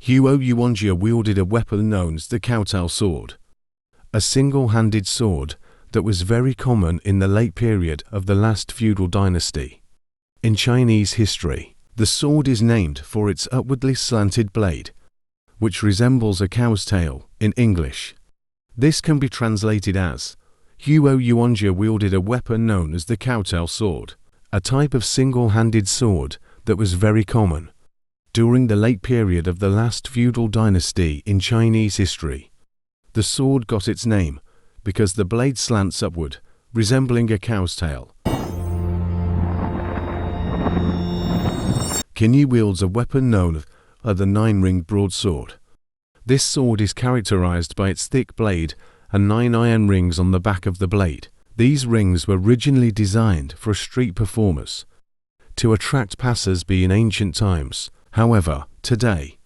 Huo Yuanjia wielded a weapon known as the Kowtow sword, a single-handed sword that was very common in the late period of the last feudal dynasty. In Chinese history, the sword is named for its upwardly slanted blade, which resembles a cow's tail in English. This can be translated as, Huo Yuanjia wielded a weapon known as the Kowtow sword, a type of single-handed sword that was very common during the late period of the last feudal dynasty in Chinese history. The sword got its name because the blade slants upward, resembling a cow's tail. Qin Yi wields a weapon known as the nine-ringed broadsword. This sword is characterized by its thick blade and 9 iron rings on the back of the blade. These rings were originally designed for street performers to attract passers-by in ancient times. However, today,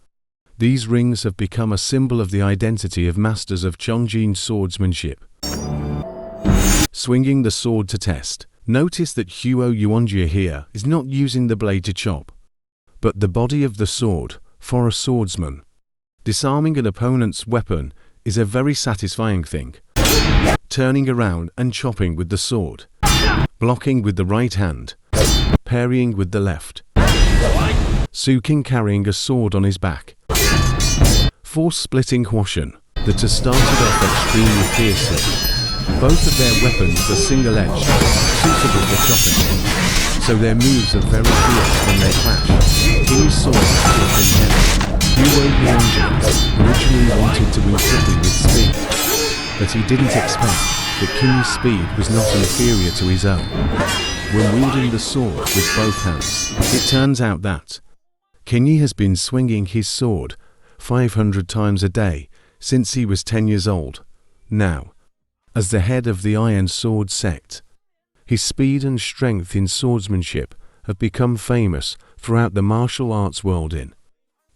these rings have become a symbol of the identity of masters of Chongjin swordsmanship. Swinging the sword to test. Notice that Huo Yuanjia here is not using the blade to chop, but the body of the sword for a swordsman. Disarming an opponent's weapon is a very satisfying thing. Turning around and chopping with the sword. Blocking with the right hand. Parrying with the left. Suking carrying a sword on his back. Force-splitting Huoshan, that has started off extremely fiercely. Both of their weapons are single-edged, suitable for chopping, so their moves are very fierce when they clash. Kinnyi's sword is stiff and heavy. Huo Yuanjia originally wanted to move quickly with speed, but he didn't expect that Qin Yi's speed was not inferior to his own. When wielding the sword with both hands, it turns out that Qin Yi has been swinging his sword 500 times a day since he was 10 years old. Now, as the head of the Iron Sword sect, his speed and strength in swordsmanship have become famous throughout the martial arts world in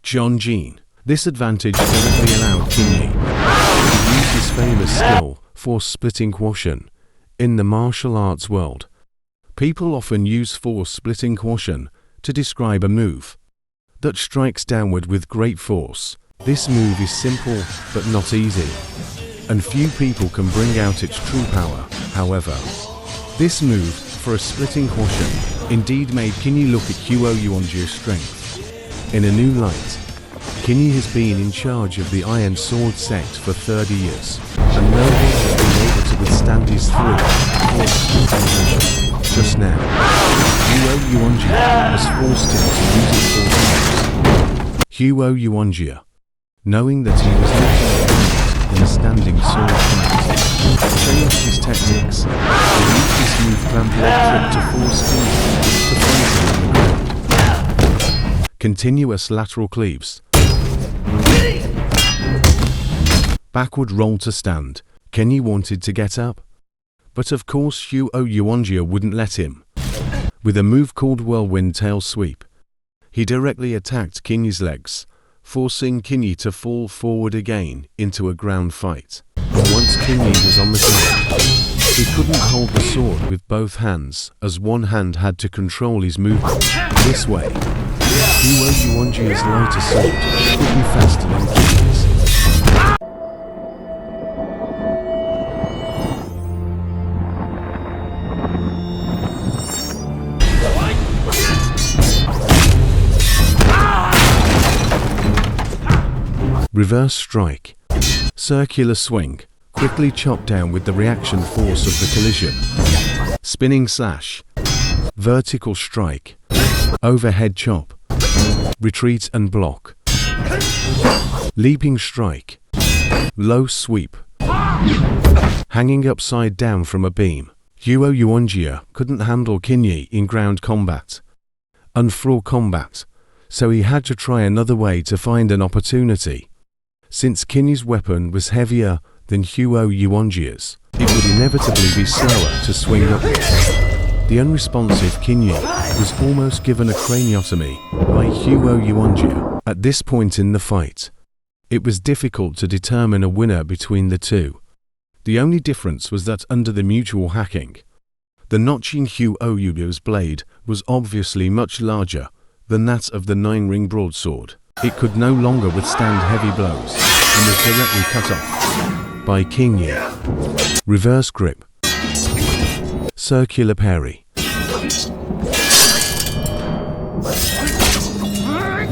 Chongjin. This advantage directly allowed Qin Yi to use his famous skill force-splitting Huoshan in the martial arts world. People often use force-splitting Huoshan to describe a move that strikes downward with great force. This move is simple but not easy, and few people can bring out its true power. However, this move for a splitting Huoshan indeed made Qin Yi look at Huo Yuanjia's strength in a new light. Qin Yi has been in charge of the Iron Sword sect for 30 years, and no one has been able to withstand his force. Just now, Huo Yuanjia has forced him to use his force moves. Huo Yuanjia, knowing that he was not in a standing sword fight, changed his tactics. He used his smooth clamp-leg trick to force Qin Yi to fight him on the ground. Continuous lateral cleaves. Backward roll to stand. Qin Yi wanted to get up, but of course Huo Yuanjia wouldn't let him. With a move called whirlwind tail sweep, he directly attacked Qin Yi's legs, forcing Qin Yi to fall forward again into a ground fight. But once Qin Yi was on the ground, he couldn't hold the sword with both hands, as one hand had to control his movement. This way, Huo Yuanjia's lighter sword could be faster than Qin Yi's. Reverse strike. Circular swing. Quickly chop down with the reaction force of the collision. Spinning slash. Vertical strike. Overhead chop. Retreat and block. Leaping strike. Low sweep. Hanging upside down from a beam. Huo Yuanjia couldn't handle Qin Yi in ground combat and floor combat, so he had to try another way to find an opportunity. Since Qin Yi's weapon was heavier than Huo Yuanjia's, it would inevitably be slower to swing upwards. The unresponsive Qin Yi was almost given a craniotomy by Huo Yuanjia. At this point in the fight, it was difficult to determine a winner between the two. The only difference was that under the mutual hacking, the notch in Huo Yuanjia's blade was obviously much larger than that of the nine-ring broadsword. It could no longer withstand heavy blows and was directly cut off by King Yi. Reverse grip. Circular parry.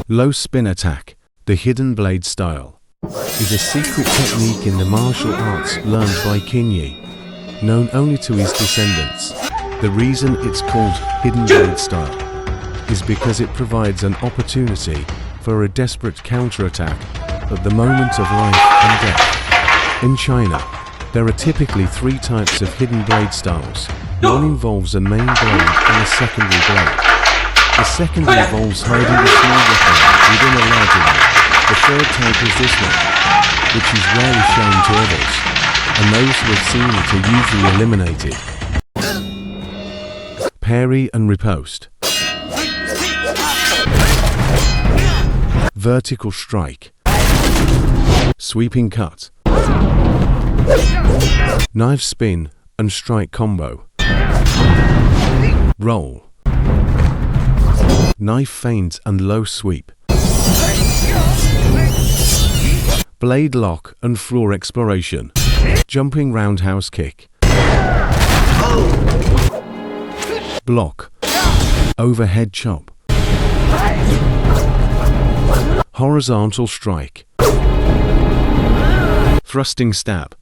Low spin attack. The hidden blade style is a secret technique in the martial arts learned by King Yi, known only to his descendants. The reason it's called hidden blade style is because it provides an opportunity for a desperate counterattack at the moment of life and death. In China, there are typically 3 types of hidden blade styles. One involves a main blade and a secondary blade. The second involves hiding a small weapon within a larger one. The third type is this one, which is rarely shown to others, and those who have seen it are usually eliminated. Parry and riposte. Vertical strike. Sweeping cut. Knife spin and strike combo. Roll. Knife feint and low sweep. Blade lock and floor exploration. Jumping roundhouse kick. Block. Overhead chop. Horizontal strike. Thrusting stab.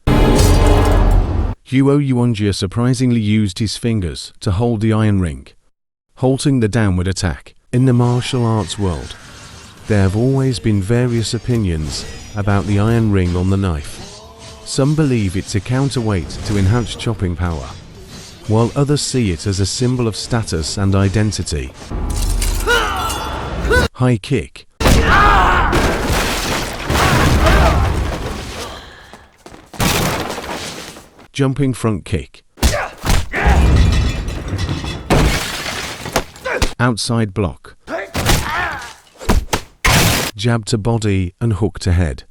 Huo Yuanjia surprisingly used his fingers to hold the iron ring, halting the downward attack. In the martial arts world, there have always been various opinions about the iron ring on the knife. Some believe it's a counterweight to enhance chopping power, while others see it as a symbol of status and identity. High kick. Jumping front kick. Outside block. Jab to body and hook to head.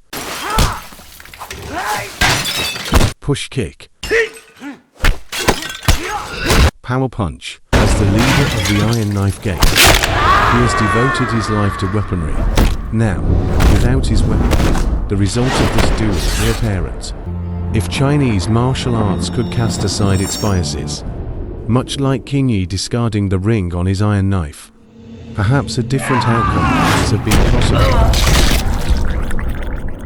Push kick. Power punch. As the leader of the Iron Knife Gang, he has devoted his life to weaponry. Now, without his weapon, the result of this duel is apparent. If Chinese martial arts could cast aside its biases, much like King Yi discarding the ring on his iron knife, perhaps a different outcome would have been possible.